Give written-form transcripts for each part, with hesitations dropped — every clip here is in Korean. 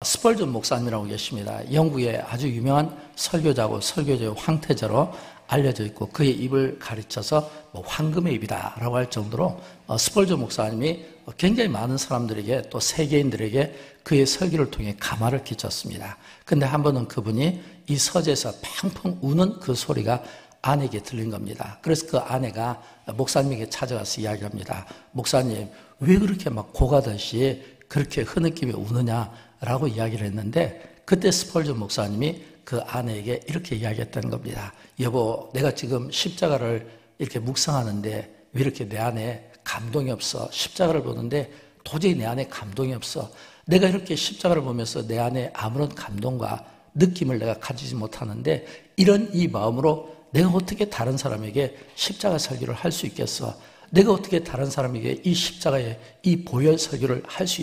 스펄전 목사님이라고 계십니다. 영국의 아주 유명한 설교자고 설교자의 황태자로 알려져 있고 그의 입을 가르쳐서 황금의 입이다라고 할 정도로 스펄전 목사님이 굉장히 많은 사람들에게 또 세계인들에게 그의 설교를 통해 감화를 끼쳤습니다. 근데 한 번은 그분이 이 서재에서 펑펑 우는 그 소리가 아내에게 들린 겁니다. 그래서 그 아내가 목사님에게 찾아가서 이야기합니다. 목사님, 왜 그렇게 막 고가듯이 그렇게 흐느끼며 우느냐라고 이야기를 했는데 그때 스펄전 목사님이 그 아내에게 이렇게 이야기했다는 겁니다. 여보, 내가 지금 십자가를 이렇게 묵상하는데 왜 이렇게 내 안에 감동이 없어? 십자가를 보는데 도저히 내 안에 감동이 없어. 내가 이렇게 십자가를 보면서 내 안에 아무런 감동과 느낌을 내가 가지지 못하는데 이런 이 마음으로 내가 어떻게 다른 사람에게 십자가 설교를 할 수 있겠어? 내가 어떻게 다른 사람에게 이 십자가의 이 보혈 설교를 할 수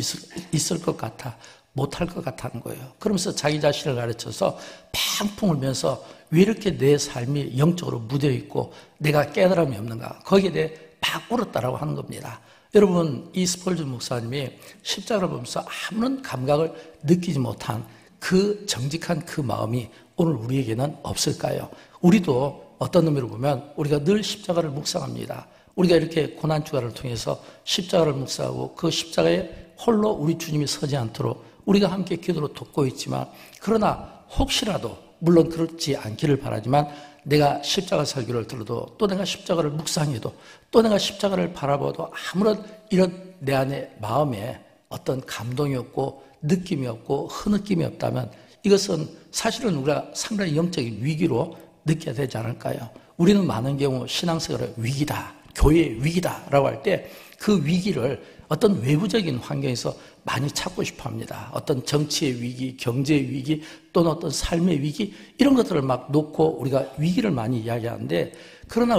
있을 것 같아? 못할 것 같다는 거예요. 그러면서 자기 자신을 가르쳐서 팡풍 울면서 왜 이렇게 내 삶이 영적으로 무뎌있고 내가 깨달음이 없는가? 거기에 대해 막 울었다라고 하는 겁니다. 여러분, 이 스펄전 목사님이 십자가를 보면서 아무런 감각을 느끼지 못한 그 정직한 그 마음이 오늘 우리에게는 없을까요? 우리도 어떤 의미로 보면 우리가 늘 십자가를 묵상합니다. 우리가 이렇게 고난주간을 통해서 십자가를 묵상하고 그 십자가에 홀로 우리 주님이 서지 않도록 우리가 함께 기도로 돕고 있지만 그러나 혹시라도 물론 그렇지 않기를 바라지만 내가 십자가 설교를 들어도 또 내가 십자가를 묵상해도 또 내가 십자가를 바라봐도 아무런 이런 내 안에 마음에 어떤 감동이 없고 느낌이 없고 흐느낌이 없다면 이것은 사실은 우리가 상당히 영적인 위기로 느껴야 되지 않을까요? 우리는 많은 경우 신앙생활의 위기다, 교회의 위기다라고 할 때 그 위기를 어떤 외부적인 환경에서 많이 찾고 싶어 합니다. 어떤 정치의 위기, 경제의 위기, 또는 어떤 삶의 위기 이런 것들을 막 놓고 우리가 위기를 많이 이야기하는데 그러나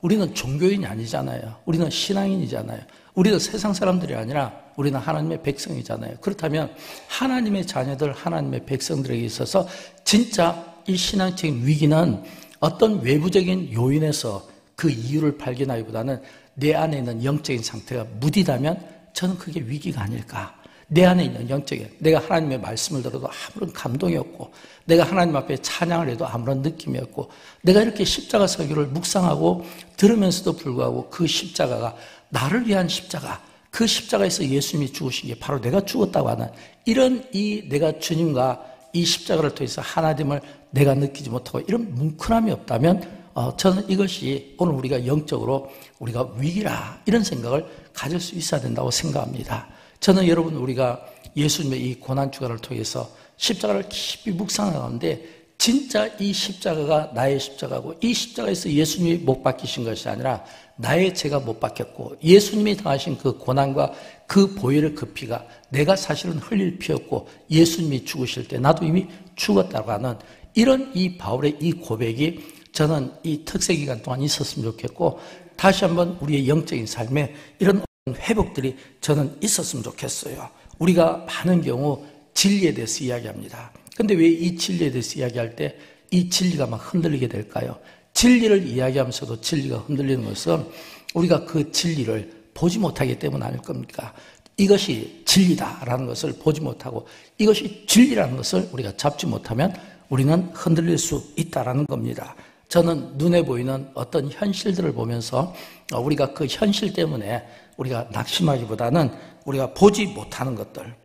우리는 종교인이 아니잖아요. 우리는 신앙인이잖아요. 우리는 세상 사람들이 아니라 우리는 하나님의 백성이잖아요. 그렇다면 하나님의 자녀들, 하나님의 백성들에게 있어서 진짜 이 신앙적인 위기는 어떤 외부적인 요인에서 그 이유를 발견하기보다는 내 안에 있는 영적인 상태가 무디다면 저는 그게 위기가 아닐까. 내 안에 있는 영적인, 내가 하나님의 말씀을 들어도 아무런 감동이 없고 내가 하나님 앞에 찬양을 해도 아무런 느낌이 없고 내가 이렇게 십자가 설교를 묵상하고 들으면서도 불구하고 그 십자가가 나를 위한 십자가, 그 십자가에서 예수님이 죽으신 게 바로 내가 죽었다고 하는 이런 이 내가 주님과 이 십자가를 통해서 하나됨을 내가 느끼지 못하고 이런 뭉클함이 없다면 저는 이것이 오늘 우리가 영적으로 우리가 위기라 이런 생각을 가질 수 있어야 된다고 생각합니다. 저는 여러분 우리가 예수님의 이 고난주간을 통해서 십자가를 깊이 묵상하는데 진짜 이 십자가가 나의 십자가고 이 십자가에서 예수님이 못 박히신 것이 아니라 나의 죄가 못 박혔고 예수님이 당하신 그 고난과 그 보혈의 그 피가 내가 사실은 흘릴 피였고 예수님이 죽으실 때 나도 이미 죽었다고 하는 이런 이 바울의 이 고백이 저는 이 특세기간 동안 있었으면 좋겠고 다시 한번 우리의 영적인 삶에 이런 회복들이 저는 있었으면 좋겠어요. 우리가 많은 경우 진리에 대해서 이야기합니다. 근데 왜 이 진리에 대해서 이야기할 때 이 진리가 막 흔들리게 될까요? 진리를 이야기하면서도 진리가 흔들리는 것은 우리가 그 진리를 보지 못하기 때문 아닐 겁니까? 이것이 진리다라는 것을 보지 못하고 이것이 진리라는 것을 우리가 잡지 못하면 우리는 흔들릴 수 있다라는 겁니다. 저는 눈에 보이는 어떤 현실들을 보면서 우리가 그 현실 때문에 우리가 낙심하기보다는 우리가 보지 못하는 것들.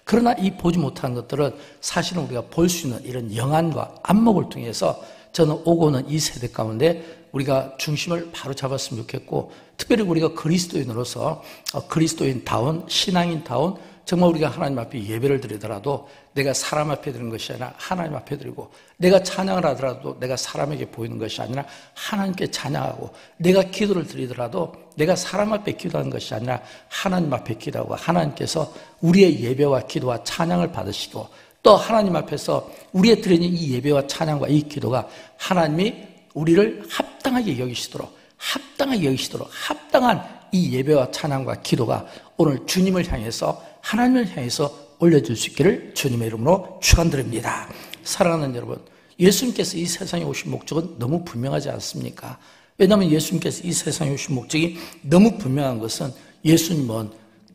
그러나 이 보지 못하는 것들은 사실은 우리가 볼 수 있는 이런 영안과 안목을 통해서 저는 오고 오는 이 세대 가운데 우리가 중심을 바로 잡았으면 좋겠고 특별히 우리가 그리스도인으로서 그리스도인다운 신앙인다운 정말 우리가 하나님 앞에 예배를 드리더라도 내가 사람 앞에 드리는 것이 아니라 하나님 앞에 드리고 내가 찬양을 하더라도 내가 사람에게 보이는 것이 아니라 하나님께 찬양하고 내가 기도를 드리더라도 내가 사람 앞에 기도하는 것이 아니라 하나님 앞에 기도하고 하나님께서 우리의 예배와 기도와 찬양을 받으시고 또 하나님 앞에서 우리의 드리는 이 예배와 찬양과 이 기도가 하나님이 우리를 합당하게 여기시도록 합당한 이 예배와 찬양과 기도가 오늘 주님을 향해서 하나님을 향해서 올려줄 수 있기를 주님의 이름으로 축원드립니다. 사랑하는 여러분, 예수님께서 이 세상에 오신 목적은 너무 분명하지 않습니까? 왜냐하면 예수님께서 이 세상에 오신 목적이 너무 분명한 것은 예수님은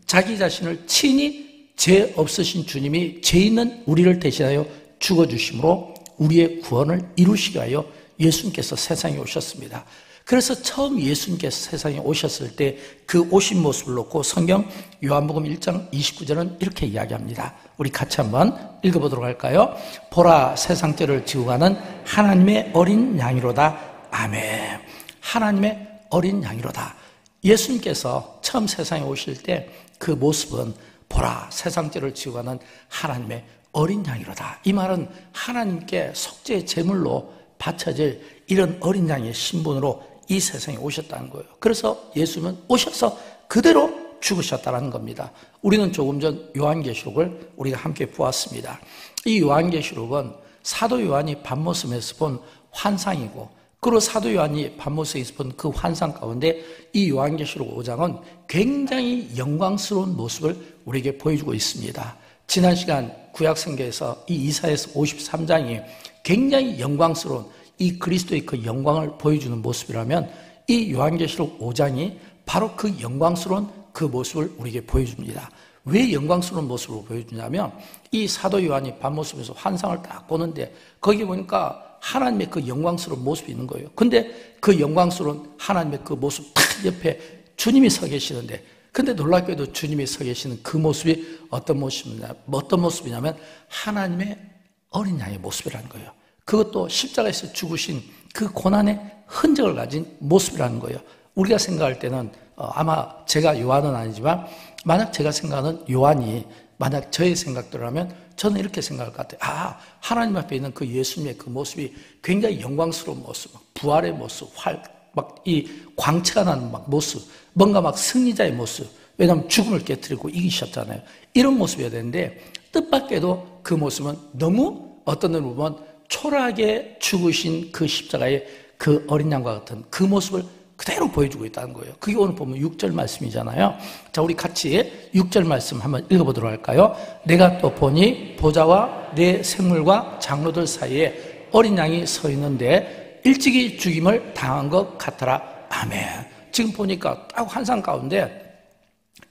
자기 자신을 친히 죄 없으신 주님이 죄 있는 우리를 대신하여 죽어주심으로 우리의 구원을 이루시기 위하여 예수님께서 세상에 오셨습니다. 그래서 처음 예수님께서 세상에 오셨을 때 그 오신 모습을 놓고 성경 요한복음 1장 29절은 이렇게 이야기합니다. 우리 같이 한번 읽어보도록 할까요? 보라, 세상 죄를 지고 가는 하나님의 어린 양이로다. 아멘. 하나님의 어린 양이로다. 예수님께서 처음 세상에 오실 때 그 모습은 보라, 세상 죄를 지고 가는 하나님의 어린 양이로다. 이 말은 하나님께 속죄의 제물로 바쳐질 이런 어린 양의 신분으로 이 세상에 오셨다는 거예요. 그래서 예수님은 오셔서 그대로 죽으셨다는 겁니다. 우리는 조금 전 요한계시록을 우리가 함께 보았습니다. 이 요한계시록은 사도 요한이 밤모습에서 본 환상이고, 그리고 사도 요한이 밤모습에서 본 그 환상 가운데 이 요한계시록 5장은 굉장히 영광스러운 모습을 우리에게 보여주고 있습니다. 지난 시간 구약성경에서 이 이사야서 53장이 굉장히 영광스러운 이 그리스도의 그 영광을 보여주는 모습이라면 이 요한계시록 5장이 바로 그 영광스러운 그 모습을 우리에게 보여줍니다. 왜 영광스러운 모습을 보여주냐면 이 사도 요한이 밤모습에서 환상을 딱 보는데 거기 보니까 하나님의 그 영광스러운 모습이 있는 거예요. 근데 그 영광스러운 하나님의 그 모습 딱 옆에 주님이 서 계시는데, 근데 놀랍게도 주님이 서 계시는 그 모습이 어떤 모습이냐면 하나님의 어린 양의 모습이라는 거예요. 그것도 십자가에서 죽으신 그 고난의 흔적을 가진 모습이라는 거예요. 우리가 생각할 때는 아마 제가 요한은 아니지만 만약 제가 생각하는 요한이 만약 저의 생각대로라면 저는 이렇게 생각할 것 같아요. 하나님 앞에 있는 그 예수님의 그 모습이 굉장히 영광스러운 모습, 부활의 모습, 막 이 광채가 나는 막 모습, 뭔가 막 승리자의 모습. 왜냐하면 죽음을 깨뜨리고 이기셨잖아요. 이런 모습이어야 되는데 뜻밖에도 그 모습은 너무 어떤 의미로 보면 초라하게 죽으신 그 십자가의 그 어린 양과 같은 그 모습을 그대로 보여주고 있다는 거예요. 그게 오늘 보면 6절 말씀이잖아요. 자, 우리 같이 6절 말씀 한번 읽어보도록 할까요? 내가 또 보니 보좌와 내 생물과 장로들 사이에 어린 양이 서 있는데 일찍이 죽임을 당한 것 같더라. 아멘. 지금 보니까 딱 환상 가운데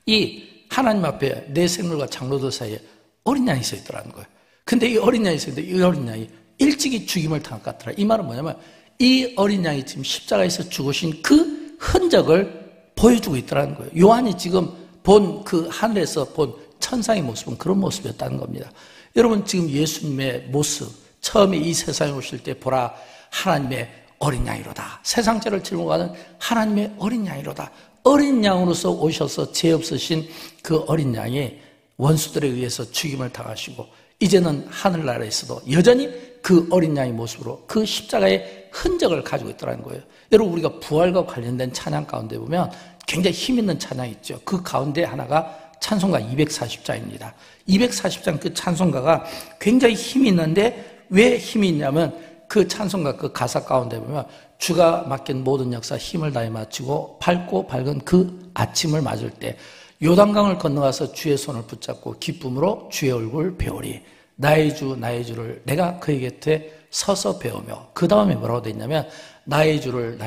이 하나님 앞에 내 생물과 장로들 사이에 어린 양이 서 있더라는 거예요. 근데 이 어린 양이 서 있는데 이 어린 양이 일찍이 죽임을 당한 것 같더라. 이 말은 뭐냐면 이 어린 양이 지금 십자가에서 죽으신 그 흔적을 보여주고 있더라는 거예요. 요한이 지금 본 그 하늘에서 본 천상의 모습은 그런 모습이었다는 겁니다. 여러분, 지금 예수님의 모습, 처음에 이 세상에 오실 때 보라, 하나님의 어린 양이로다. 세상 죄를 짊어 가는 하나님의 어린 양이로다. 어린 양으로서 오셔서 죄 없으신 그 어린 양이 원수들에 의해서 죽임을 당하시고 이제는 하늘나라에서도 여전히 그 어린 양의 모습으로 그 십자가의 흔적을 가지고 있더라는 거예요. 여러분, 우리가 부활과 관련된 찬양 가운데 보면 굉장히 힘 있는 찬양이 있죠. 그 가운데 하나가 찬송가 240장입니다. 240장 그 찬송가가 굉장히 힘이 있는데 왜 힘이 있냐면 그 찬송가 그 가사 가운데 보면 주가 맡긴 모든 역사 힘을 다해 마치고 밝고 밝은 그 아침을 맞을 때 요단강을 건너가서 주의 손을 붙잡고 기쁨으로 주의 얼굴 배우리. 나의 주 나의 주를 내가 그의 곁에 서서 배우며, 그 다음에 뭐라고 되어 있냐면 나의 주를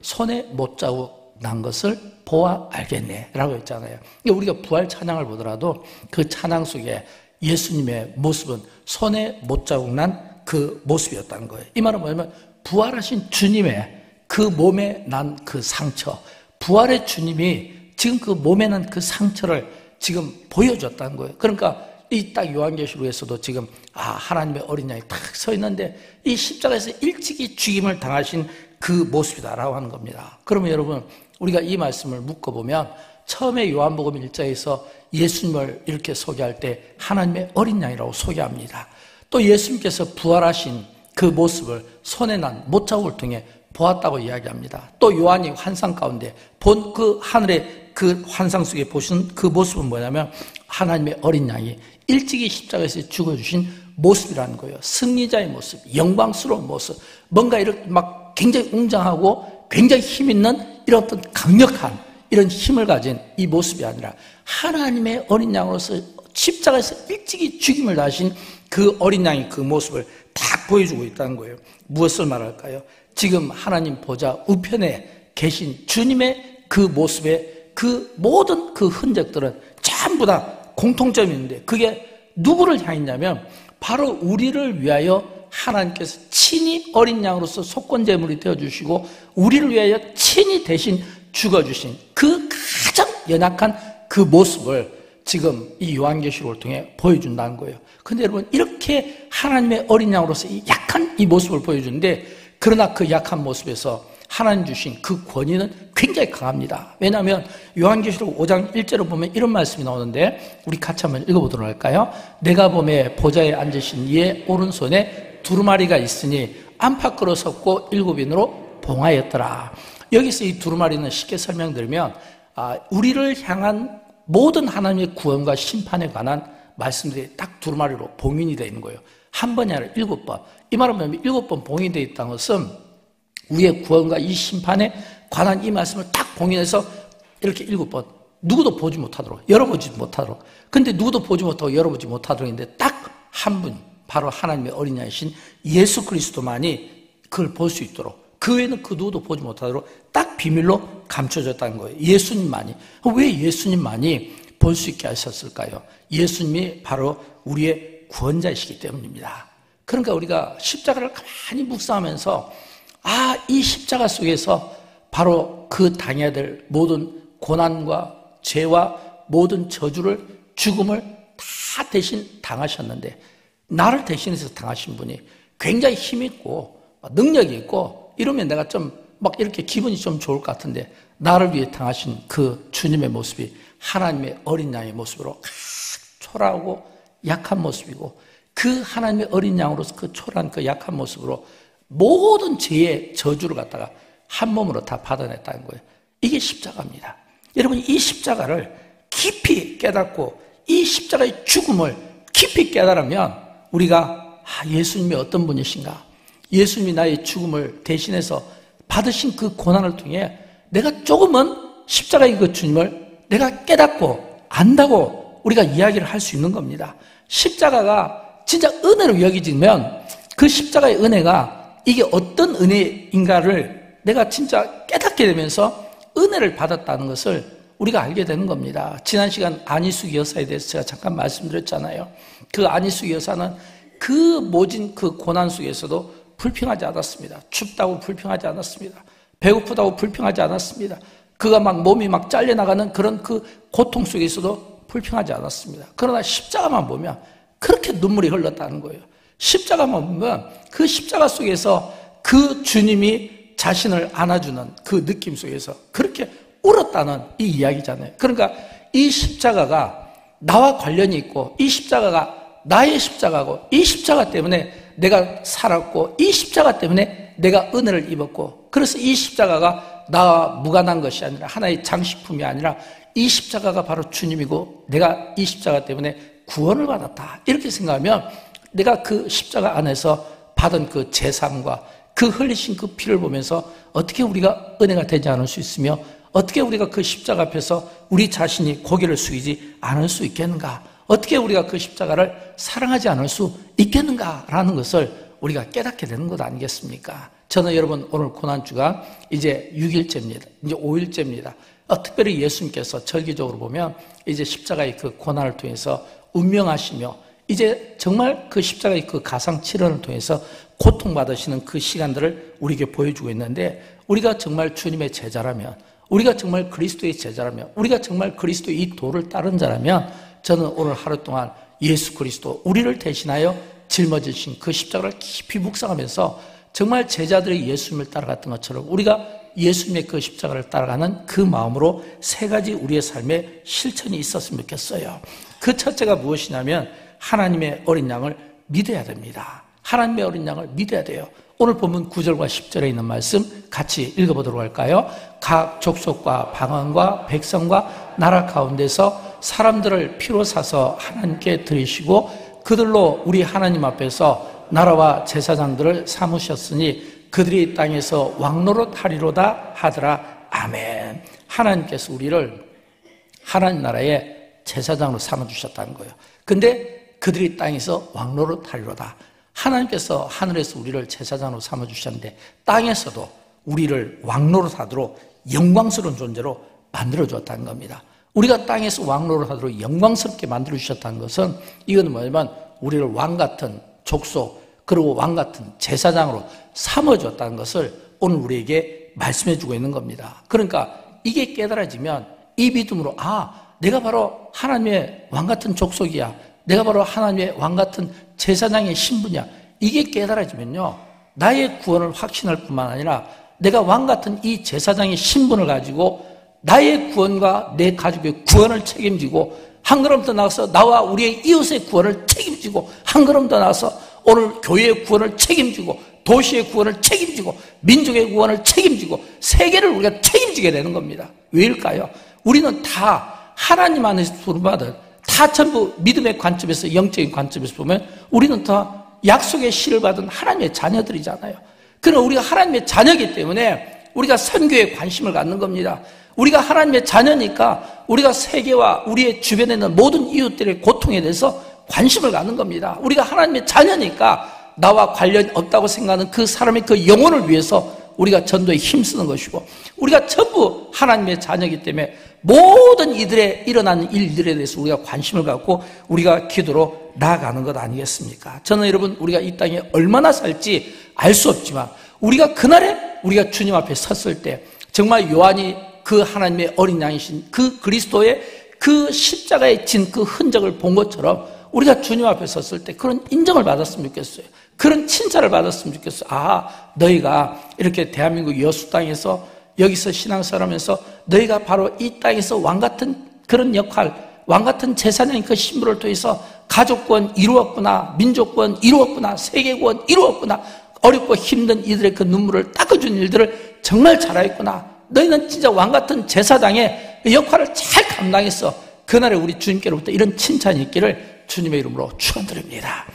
손에 못 자국 난 것을 보아 알겠네 라고 했잖아요. 우리가 부활 찬양을 보더라도 그 찬양 속에 예수님의 모습은 손에 못 자국 난 그 모습이었다는 거예요. 이 말은 뭐냐면 부활하신 주님의 그 몸에 난 그 상처, 부활의 주님이 지금 그 몸에 난 그 상처를 지금 보여줬다는 거예요. 그러니까 이 딱 요한계시록에서도 지금 하나님의 어린 양이 딱 서 있는데 이 십자가에서 일찍이 죽임을 당하신 그 모습이다라고 하는 겁니다. 그러면 여러분, 우리가 이 말씀을 묶어보면 처음에 요한복음 1장에서 예수님을 이렇게 소개할 때 하나님의 어린 양이라고 소개합니다. 또 예수님께서 부활하신 그 모습을 손에 난 못자국을 통해 보았다고 이야기합니다. 또 요한이 환상 가운데 본 그 하늘의 그 환상 속에 보신 그 모습은 뭐냐면 하나님의 어린 양이 일찍이 십자가에서 죽어주신 모습이라는 거예요. 승리자의 모습, 영광스러운 모습, 뭔가 이렇게 막 굉장히 웅장하고 굉장히 힘 있는 이런 어떤 강력한 이런 힘을 가진 이 모습이 아니라 하나님의 어린 양으로서 십자가에서 일찍이 죽임을 당하신 그 어린 양이 그 모습을 딱 보여주고 있다는 거예요. 무엇을 말할까요? 지금 하나님 보좌 우편에 계신 주님의 그 모습의 그 모든 그 흔적들은 전부 다 공통점이 있는데 그게 누구를 향했냐면 바로 우리를 위하여 하나님께서 친히 어린 양으로서 속건제물이 되어주시고 우리를 위하여 친히 대신 죽어주신 그 가장 연약한 그 모습을 지금 이 요한계시록을 통해 보여준다는 거예요. 근데 여러분 이렇게 하나님의 어린 양으로서 이 약한 이 모습을 보여주는데 그러나 그 약한 모습에서 하나님 주신 그 권위는 굉장히 강합니다. 왜냐하면 요한계시록 5장 1절을 보면 이런 말씀이 나오는데 우리 같이 한번 읽어보도록 할까요? 내가 보매 보좌에 앉으신 이의 오른손에 두루마리가 있으니 안팎으로 섰고 7인으로 봉하였더라. 여기서 이 두루마리는 쉽게 설명드리면 우리를 향한 모든 하나님의 구원과 심판에 관한 말씀들이 딱 두루마리로 봉인이 되어 있는 거예요. 한 번이 아니라 7번. 이 말은 뭐냐면 7번 봉인이 되어 있다는 것은 우리의 구원과 이 심판에 관한 이 말씀을 딱 봉인해서 이렇게 7번 누구도 보지 못하도록 열어보지 못하도록 근데 누구도 보지 못하고 열어보지 못하도록 했는데 딱 한 분 바로 하나님의 어린 양이신 예수 그리스도만이 그걸 볼 수 있도록 그 외에는 그 누구도 보지 못하도록 딱 비밀로 감춰졌다는 거예요. 예수님만이. 왜 예수님만이 볼 수 있게 하셨을까요? 예수님이 바로 우리의 구원자이시기 때문입니다. 그러니까 우리가 십자가를 가만히 묵상하면서 이 십자가 속에서 바로 그 당해야 될 모든 고난과 죄와 모든 저주를 죽음을 다 대신 당하셨는데 나를 대신해서 당하신 분이 굉장히 힘있고 능력이 있고 이러면 내가 좀 막 이렇게 기분이 좀 좋을 것 같은데 나를 위해 당하신 그 주님의 모습이 하나님의 어린 양의 모습으로 초라하고 약한 모습이고 그 하나님의 어린 양으로서 그 초라한 그 약한 모습으로 모든 죄의 저주를 갖다가 한 몸으로 다 받아냈다는 거예요. 이게 십자가입니다. 여러분 이 십자가를 깊이 깨닫고 이 십자가의 죽음을 깊이 깨달으면 우리가 예수님이 어떤 분이신가 예수님이 나의 죽음을 대신해서 받으신 그 고난을 통해 내가 조금은 십자가의 그 주님을 내가 깨닫고 안다고 우리가 이야기를 할 수 있는 겁니다. 십자가가 진짜 은혜로 여겨지면 그 십자가의 은혜가 이게 어떤 은혜인가를 내가 진짜 깨닫게 되면서 은혜를 받았다는 것을 우리가 알게 되는 겁니다. 지난 시간 안희숙 여사에 대해서 제가 잠깐 말씀드렸잖아요. 그 안희숙 여사는 그 모진 그 고난 속에서도 불평하지 않았습니다. 춥다고 불평하지 않았습니다. 배고프다고 불평하지 않았습니다. 그가 막 몸이 막 잘려나가는 그런 그 고통 속에서도 불평하지 않았습니다. 그러나 십자가만 보면 그렇게 눈물이 흘렀다는 거예요. 십자가만 보면 그 십자가 속에서 그 주님이 자신을 안아주는 그 느낌 속에서 그렇게 울었다는 이 이야기잖아요. 그러니까 이 십자가가 나와 관련이 있고 이 십자가가 나의 십자가고 이 십자가 때문에 내가 살았고 이 십자가 때문에 내가 은혜를 입었고 그래서 이 십자가가 나와 무관한 것이 아니라 하나의 장식품이 아니라 이 십자가가 바로 주님이고 내가 이 십자가 때문에 구원을 받았다. 이렇게 생각하면 내가 그 십자가 안에서 받은 그 제사함과 그 흘리신 그 피를 보면서 어떻게 우리가 은혜가 되지 않을 수 있으며 어떻게 우리가 그 십자가 앞에서 우리 자신이 고개를 숙이지 않을 수 있겠는가? 어떻게 우리가 그 십자가를 사랑하지 않을 수 있겠는가라는 것을 우리가 깨닫게 되는 것 아니겠습니까? 저는 여러분 오늘 고난주가 이제 6일째입니다. 이제 5일째입니다. 특별히 예수님께서 절기적으로 보면 이제 십자가의 그 고난을 통해서 운명하시며 이제 정말 그 십자가의 그 가상칠언을 통해서 고통받으시는 그 시간들을 우리에게 보여주고 있는데 우리가 정말 주님의 제자라면 우리가 정말 그리스도의 제자라면 우리가 정말 그리스도의 이 도를 따른 자라면 저는 오늘 하루 동안 예수 그리스도 우리를 대신하여 짊어지신 그 십자가를 깊이 묵상하면서 정말 제자들이 예수님을 따라갔던 것처럼 우리가 예수님의 그 십자가를 따라가는 그 마음으로 세 가지 우리의 삶에 실천이 있었으면 좋겠어요. 그 첫째가 무엇이냐면 하나님의 어린 양을 믿어야 됩니다. 하나님의 어린 양을 믿어야 돼요. 오늘 본문 9절과 10절에 있는 말씀 같이 읽어보도록 할까요? 각 족속과 방언과 백성과 나라 가운데서 사람들을 피로 사서 하나님께 드리시고 그들로 우리 하나님 앞에서 나라와 제사장들을 삼으셨으니 그들이 땅에서 왕노릇 하리로다 하더라. 아멘. 하나님께서 우리를 하나님 나라의 제사장으로 삼아주셨다는 거예요. 근데 그들이 땅에서 왕노릇 하리로다. 하나님께서 하늘에서 우리를 제사장으로 삼아주셨는데 땅에서도 우리를 왕노릇 하도록 영광스러운 존재로 만들어주었다는 겁니다. 우리가 땅에서 왕노를 하도록 영광스럽게 만들어주셨다는 것은 이건 뭐냐면 우리를 왕같은 족속 그리고 왕같은 제사장으로 삼아주었다는 것을 오늘 우리에게 말씀해주고 있는 겁니다. 그러니까 이게 깨달아지면 이 믿음으로 내가 바로 하나님의 왕같은 족속이야. 내가 바로 하나님의 왕같은 제사장의 신분이야. 이게 깨달아지면요, 나의 구원을 확신할 뿐만 아니라 내가 왕같은 이 제사장의 신분을 가지고 나의 구원과 내 가족의 구원을 책임지고 한 걸음 더 나가서 나와 우리의 이웃의 구원을 책임지고 한 걸음 더 나가서 오늘 교회의 구원을 책임지고 도시의 구원을 책임지고 민족의 구원을 책임지고 세계를 우리가 책임지게 되는 겁니다. 왜일까요? 우리는 다 하나님 안에서 부름받은 다 전부 믿음의 관점에서 영적인 관점에서 보면 우리는 다 약속의 씨를 받은 하나님의 자녀들이잖아요. 그러나 우리가 하나님의 자녀이기 때문에 우리가 선교에 관심을 갖는 겁니다. 우리가 하나님의 자녀니까 우리가 세계와 우리의 주변에 있는 모든 이웃들의 고통에 대해서 관심을 갖는 겁니다. 우리가 하나님의 자녀니까 나와 관련 없다고 생각하는 그 사람의 그 영혼을 위해서 우리가 전도에 힘쓰는 것이고, 우리가 전부 하나님의 자녀이기 때문에 모든 이들의 일어나는 일들에 대해서 우리가 관심을 갖고 우리가 기도로 나아가는 것 아니겠습니까? 저는 여러분, 우리가 이 땅에 얼마나 살지 알 수 없지만 우리가 그날에 우리가 주님 앞에 섰을 때 정말 요한이 그 하나님의 어린 양이신 그 그리스도의 그 십자가에 진 그 흔적을 본 것처럼 우리가 주님 앞에 섰을 때 그런 인정을 받았으면 좋겠어요. 그런 칭찬을 받았으면 좋겠어요. 너희가 이렇게 대한민국 여수 땅에서 여기서 신앙생활하면서 너희가 바로 이 땅에서 왕같은 그런 역할, 왕같은 제사장의 그 신분을 통해서 가족구원 이루었구나, 민족구원 이루었구나, 세계구원 이루었구나, 어렵고 힘든 이들의 그 눈물을 닦아준 일들을 정말 잘하였구나. 너희는 진짜 왕같은 제사장의 역할을 잘 감당했어. 그날에 우리 주님께로부터 이런 칭찬이 있기를 주님의 이름으로 축원드립니다.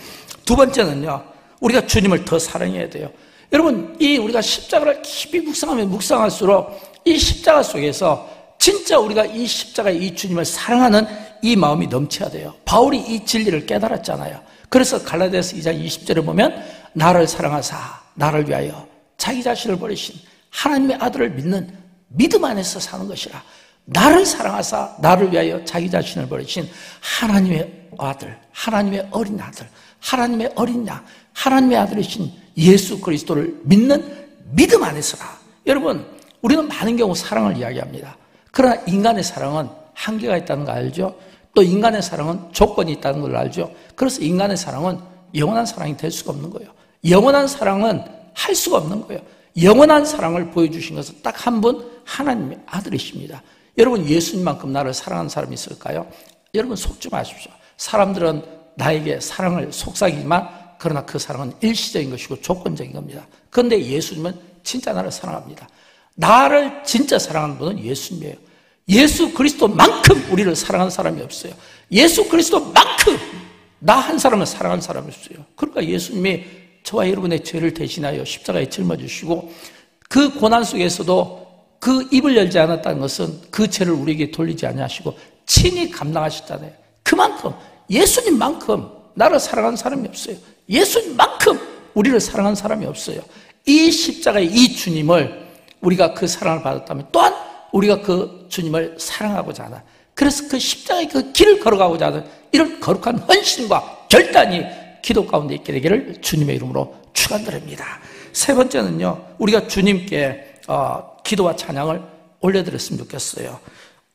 두 번째는요, 우리가 주님을 더 사랑해야 돼요. 여러분, 우리가 십자가를 깊이 묵상하면 묵상할수록 이 십자가 속에서 진짜 우리가 이 십자가의 이 주님을 사랑하는 이 마음이 넘쳐야 돼요. 바울이 이 진리를 깨달았잖아요. 그래서 갈라디아서 2장 20절에 보면 나를 사랑하사 나를 위하여 자기 자신을 버리신 하나님의 아들을 믿는 믿음 안에서 사는 것이라. 나를 사랑하사 나를 위하여 자기 자신을 버리신 하나님의 아들, 하나님의 어린 아들, 하나님의 어린 양, 하나님의 아들이신 예수 그리스도를 믿는 믿음 안에서라. 여러분, 우리는 많은 경우 사랑을 이야기합니다. 그러나 인간의 사랑은 한계가 있다는 거 알죠? 또 인간의 사랑은 조건이 있다는 걸 알죠? 그래서 인간의 사랑은 영원한 사랑이 될 수가 없는 거예요. 영원한 사랑은 할 수가 없는 거예요. 영원한 사랑을 보여주신 것은 딱 한 분, 하나님의 아들이십니다. 여러분, 예수님만큼 나를 사랑하는 사람이 있을까요? 여러분, 속지 마십시오. 사람들은 나에게 사랑을 속삭이지만 그러나 그 사랑은 일시적인 것이고 조건적인 겁니다. 그런데 예수님은 진짜 나를 사랑합니다. 나를 진짜 사랑하는 분은 예수님이에요. 예수 그리스도만큼 우리를 사랑하는 사람이 없어요. 예수 그리스도만큼 나 한 사람을 사랑하는 사람이 없어요. 그러니까 예수님이 저와 여러분의 죄를 대신하여 십자가에 짊어지시고 그 고난 속에서도 그 입을 열지 않았다는 것은 그 죄를 우리에게 돌리지 아니하시고 친히 감당하셨잖아요. 그만큼 예수님만큼 나를 사랑하는 사람이 없어요. 예수님만큼 우리를 사랑하는 사람이 없어요. 이 십자가의 이 주님을 우리가 그 사랑을 받았다면 또한 우리가 그 주님을 사랑하고자 하는, 그래서 그 십자가의 그 길을 걸어가고자 하는 이런 거룩한 헌신과 결단이 기도 가운데 있게 되기를 주님의 이름으로 축원드립니다. 세 번째는요, 우리가 주님께 기도와 찬양을 올려드렸으면 좋겠어요.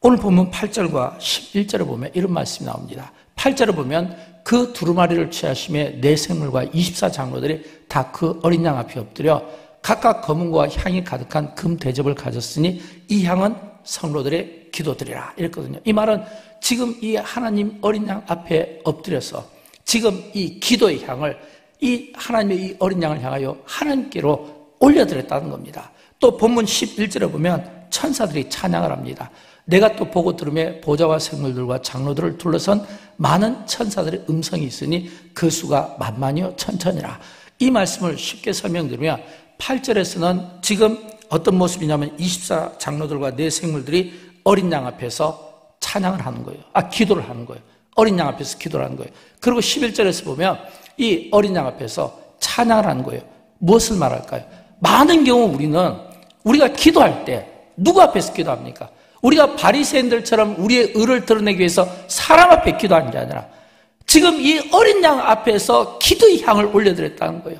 오늘 보면 8절과 11절에 보면 이런 말씀이 나옵니다. 8절에 보면 그 두루마리를 취하심에 내 생물과 24장로들이 다 그 어린 양 앞에 엎드려 각각 검은과 향이 가득한 금 대접을 가졌으니 이 향은 성로들의 기도드리라 이랬거든요. 이 말은 지금 이 하나님 어린 양 앞에 엎드려서 지금 이 기도의 향을 이 하나님의 이 어린 양을 향하여 하나님께로 올려드렸다는 겁니다. 또 본문 11절에 보면 천사들이 찬양을 합니다. 내가 또 보고 들으며 보좌와 생물들과 장로들을 둘러선 많은 천사들의 음성이 있으니 그 수가 만만이요 천천이라. 이 말씀을 쉽게 설명드리면 8절에서는 지금 어떤 모습이냐면 24장로들과 네 생물들이 어린 양 앞에서 찬양을 하는 거예요. 기도를 하는 거예요. 어린 양 앞에서 기도를 하는 거예요. 그리고 11절에서 보면 이 어린 양 앞에서 찬양을 하는 거예요. 무엇을 말할까요? 많은 경우 우리가 기도할 때 누구 앞에서 기도합니까? 우리가 바리새인들처럼 우리의 의를 드러내기 위해서 사람 앞에 기도하는 게 아니라 지금 이 어린 양 앞에서 기도의 향을 올려드렸다는 거예요.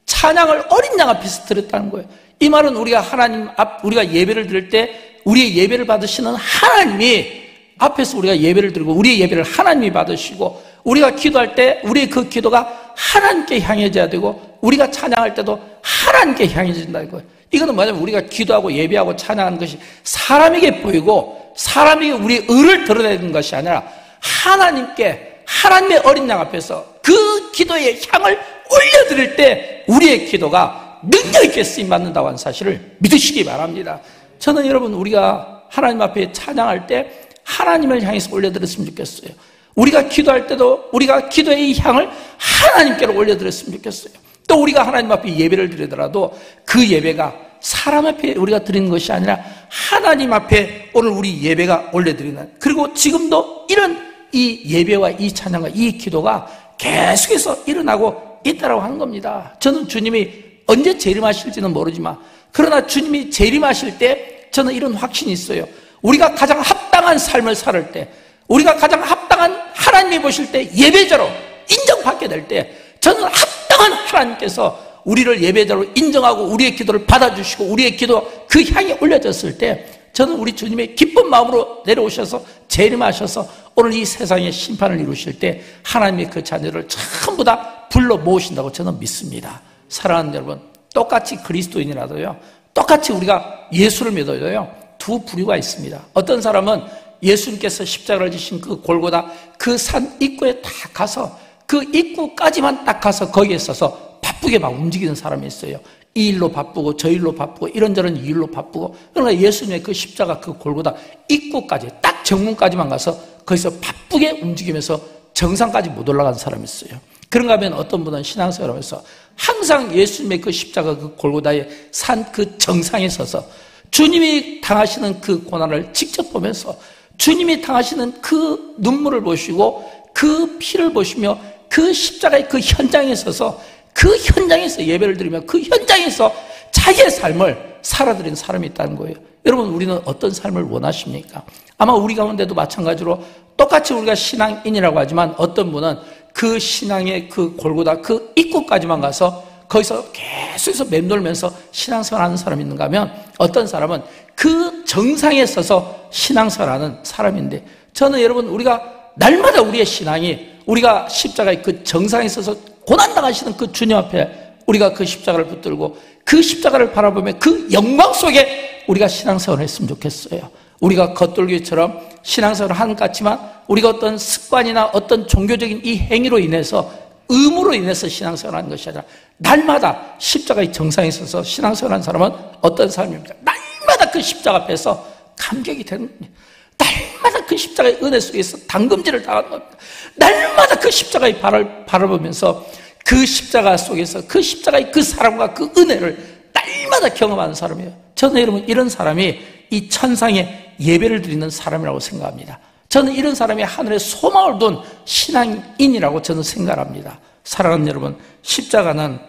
찬양을 어린 양 앞에서 드렸다는 거예요. 이 말은 우리가 하나님 앞, 우리가 예배를 드릴 때 우리의 예배를 받으시는 하나님이 앞에서 우리가 예배를 드리고 우리의 예배를 하나님이 받으시고 우리가 기도할 때 우리의 그 기도가 하나님께 향해져야 되고 우리가 찬양할 때도 하나님께 향해진다는 거예요. 이거는 뭐냐면 우리가 기도하고 예배하고 찬양하는 것이 사람에게 보이고 사람에게 우리의 의를 드러내는 것이 아니라 하나님께 하나님의 어린 양 앞에서 그 기도의 향을 올려드릴 때 우리의 기도가 능력 있게 쓰임받는다고 하는 사실을 믿으시기 바랍니다. 저는 여러분 우리가 하나님 앞에 찬양할 때 하나님을 향해서 올려드렸으면 좋겠어요. 우리가 기도할 때도 우리가 기도의 향을 하나님께로 올려드렸으면 좋겠어요. 또 우리가 하나님 앞에 예배를 드리더라도 그 예배가 사람 앞에 우리가 드리는 것이 아니라 하나님 앞에 오늘 우리 예배가 올려드리는, 그리고 지금도 이런 이 예배와 이 찬양과 이 기도가 계속해서 일어나고 있다고 하는 겁니다. 저는 주님이 언제 재림하실지는 모르지만 그러나 주님이 재림하실 때 저는 이런 확신이 있어요. 우리가 가장 합당한 삶을 살 때, 우리가 가장 합당한 하나님이 보실 때 예배자로 인정받게 될 때 저는 합당한 하나님께서 우리를 예배자로 인정하고 우리의 기도를 받아주시고 우리의 기도 그 향이 올려졌을 때 저는 우리 주님의 기쁜 마음으로 내려오셔서 재림하셔서 오늘 이 세상의 심판을 이루실 때 하나님의 그 자녀를 전부 다 불러 모으신다고 저는 믿습니다. 사랑하는 여러분, 똑같이 그리스도인이라도요, 똑같이 우리가 예수를 믿어도요, 두 부류가 있습니다. 어떤 사람은 예수님께서 십자가를 지신 그 골고다 그 산 입구에 딱 가서 그 입구까지만 딱 가서 거기에 있어서 바쁘게 막 움직이는 사람이 있어요. 이 일로 바쁘고 저 일로 바쁘고 이런저런 이 일로 바쁘고, 그러나 예수님의 그 십자가 그 골고다 입구까지 딱 정문까지만 가서 거기서 바쁘게 움직이면서 정상까지 못 올라간 사람이 있어요. 그런가 하면 어떤 분은 신앙생활하면서 항상 예수님의 그 십자가 그 골고다의 산 그 정상에 서서 주님이 당하시는 그 고난을 직접 보면서 주님이 당하시는 그 눈물을 보시고 그 피를 보시며 그 십자가의 그 현장에 서서 그 현장에서 예배를 드리며 그 현장에서 자기의 삶을 살아드린 사람이 있다는 거예요. 여러분, 우리는 어떤 삶을 원하십니까? 아마 우리 가운데도 마찬가지로 똑같이 우리가 신앙인이라고 하지만 어떤 분은 그 신앙의 그 골고다 그 입구까지만 가서 거기서 계속해서 맴돌면서 신앙생활하는 사람이 있는가 하면 어떤 사람은 그 정상에 서서 신앙생활하는 사람인데, 저는 여러분 우리가 날마다 우리의 신앙이 우리가 십자가의 그 정상에 서서 고난당하시는 그 주님 앞에 우리가 그 십자가를 붙들고 그 십자가를 바라보며 그 영광 속에 우리가 신앙생활을 했으면 좋겠어요. 우리가 겉돌기처럼 신앙생활을 하는 것 같지만 우리가 어떤 습관이나 어떤 종교적인 이 행위로 인해서 의무로 인해서 신앙생활을 하는 것이 아니라 날마다 십자가의 정상에 서서 신앙생활하는 사람은 어떤 사람입니까? 날마다 그 십자가 앞에서 감격이 되는 겁니다. 날마다 그 십자가의 은혜 속에서 당금질을 당하는 겁니다. 날마다 그 십자가의 발을 바라보면서 그 십자가 속에서 그 십자가의 그 사랑과 그 은혜를 날마다 경험하는 사람이에요. 저는 여러분 이런 사람이 이 천상에 예배를 드리는 사람이라고 생각합니다. 저는 이런 사람이 하늘에 소망을 둔 신앙인이라고 저는 생각합니다. 사랑하는 여러분, 십자가는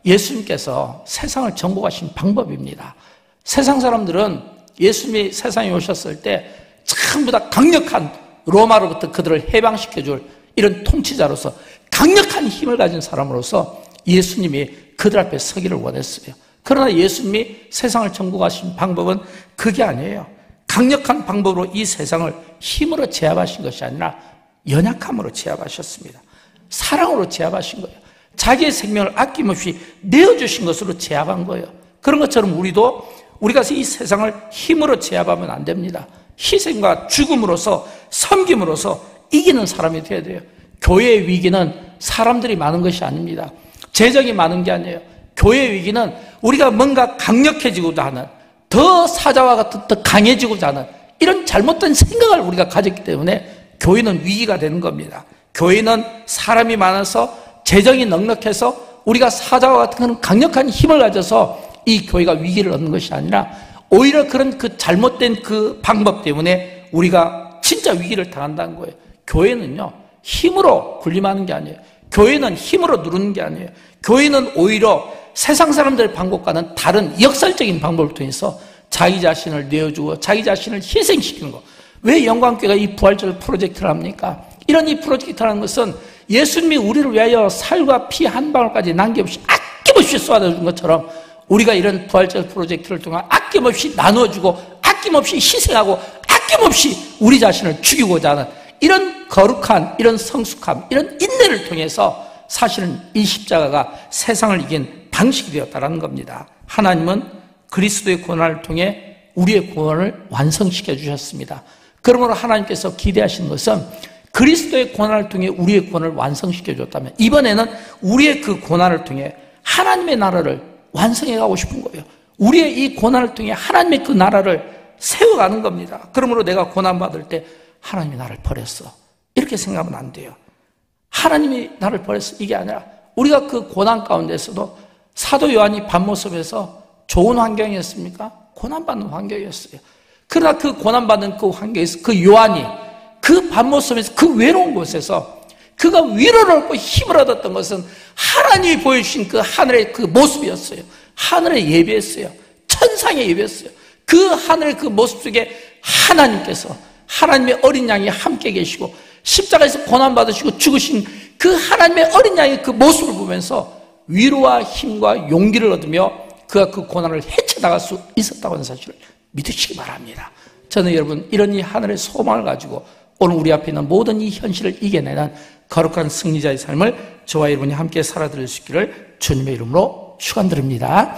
예수님께서 세상을 정복하신 방법입니다. 세상 사람들은 예수님이 세상에 오셨을 때 전부 다 강력한 로마로부터 그들을 해방시켜줄 이런 통치자로서 강력한 힘을 가진 사람으로서 예수님이 그들 앞에 서기를 원했어요. 그러나 예수님이 세상을 정복하신 방법은 그게 아니에요. 강력한 방법으로 이 세상을 힘으로 제압하신 것이 아니라 연약함으로 제압하셨습니다. 사랑으로 제압하신 거예요. 자기의 생명을 아낌없이 내어주신 것으로 제압한 거예요. 그런 것처럼 우리가 이 세상을 힘으로 제압하면 안 됩니다. 희생과 죽음으로서 섬김으로써 이기는 사람이 되어야 돼요. 교회의 위기는 사람들이 많은 것이 아닙니다. 재정이 많은 게 아니에요. 교회의 위기는 우리가 뭔가 강력해지고자 하는, 더 사자와 같은 더 강해지고자 하는 이런 잘못된 생각을 우리가 가졌기 때문에 교회는 위기가 되는 겁니다. 교회는 사람이 많아서 재정이 넉넉해서 우리가 사자와 같은 그런 강력한 힘을 가져서 이 교회가 위기를 얻는 것이 아니라 오히려 그런 그 잘못된 그 방법 때문에 우리가 진짜 위기를 당한다는 거예요. 교회는요, 힘으로 군림하는 게 아니에요. 교회는 힘으로 누르는 게 아니에요. 교회는 오히려 세상 사람들의 방법과는 다른 역설적인 방법을 통해서 자기 자신을 내어주고 자기 자신을 희생시키는 것. 왜 영광교회가 이 부활절 프로젝트를 합니까? 이런 이 프로젝트라는 것은 예수님이 우리를 위하여 살과 피 한 방울까지 남김없이 아낌없이 쏟아준 것처럼 우리가 이런 부활절 프로젝트를 통해 아낌없이 나누어주고 아낌없이 희생하고 아낌없이 우리 자신을 죽이고자 하는 이런 거룩한, 이런 성숙함, 이런 인내를 통해서 사실은 이 십자가가 세상을 이긴 방식이 되었다는 겁니다. 하나님은 그리스도의 고난을 통해 우리의 구원을 완성시켜 주셨습니다. 그러므로 하나님께서 기대하시는 것은 그리스도의 고난을 통해 우리의 구원을 완성시켜 줬다면 이번에는 우리의 그 고난을 통해 하나님의 나라를 완성해 가고 싶은 거예요. 우리의 이 고난을 통해 하나님의 그 나라를 세워가는 겁니다. 그러므로 내가 고난받을 때 하나님이 나를 버렸어, 이렇게 생각하면 안 돼요. 하나님이 나를 버렸어, 이게 아니라 우리가 그 고난 가운데서도 사도 요한이 밤모습에서 좋은 환경이었습니까? 고난받는 환경이었어요. 그러나 그 고난받는 그 환경에서 그 요한이 그 밤모습에서 그 외로운 곳에서 그가 위로를 얻고 힘을 얻었던 것은 하나님이 보여주신 그 하늘의 그 모습이었어요. 하늘에 예배했어요. 천상에 예배했어요. 그 하늘의 그 모습 속에 하나님께서, 하나님의 어린 양이 함께 계시고 십자가에서 고난받으시고 죽으신 그 하나님의 어린 양의 그 모습을 보면서 위로와 힘과 용기를 얻으며 그가 그 고난을 헤쳐나갈 수 있었다고 하는 사실을 믿으시기 바랍니다. 저는 여러분 이런 이 하늘의 소망을 가지고 오늘 우리 앞에 있는 모든 이 현실을 이겨내는 거룩한 승리자의 삶을 저와 여러분이 함께 살아드릴 수 있기를 주님의 이름으로 축원드립니다.